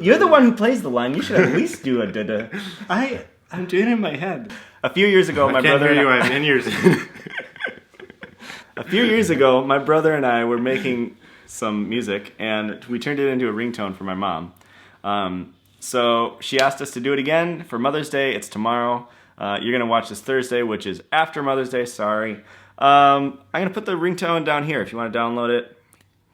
You're the one who plays the line. You should at least do a da-da. I'm doing it in my head. A few years ago, my brother and I... I'm in yours. A few years ago, my brother and I were making some music, and we turned it into a ringtone for my mom. So she asked us to do it again for Mother's Day. It's tomorrow. You're going to watch this Thursday, which is after Mother's Day. Sorry. I'm going to put the ringtone down here if you want to download it.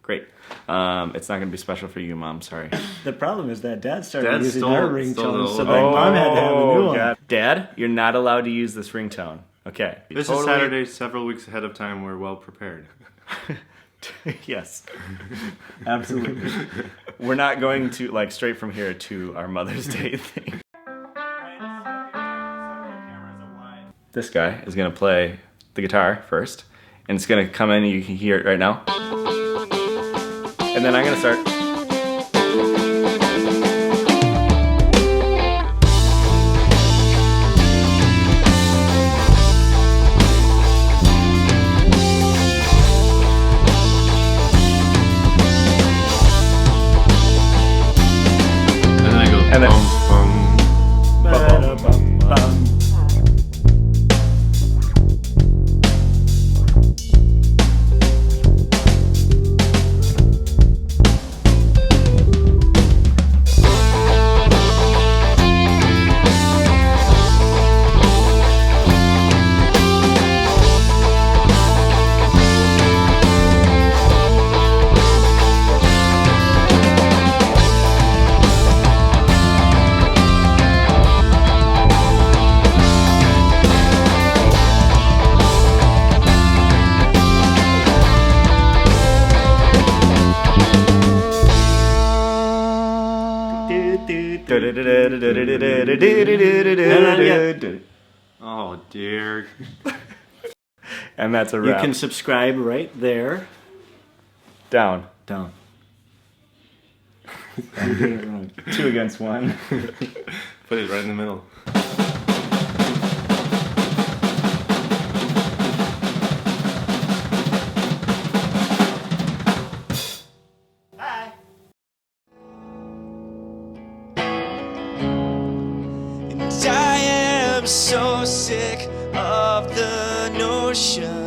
Great. It's not going to be special for you, Mom. Sorry. The problem is that Dad started using our stole ringtone, the so old my mom had to have a new one. God. Dad, you're not allowed to use this ringtone. Okay. This is Saturday, several weeks ahead of time. We're well prepared. Yes. Absolutely. We're not going to, like, straight from here to our Mother's Day thing. This guy is going to play the guitar first, and it's going to come in and you can hear it right now. And then I'm going to start. And then I go, And then- Ba-da-bum-bum. oh dear. And that's a You wrap. can subscribe right there. Down. Down. I'm doing it wrong. 2 against 1. Put it right in the middle. And I am so sick of the notion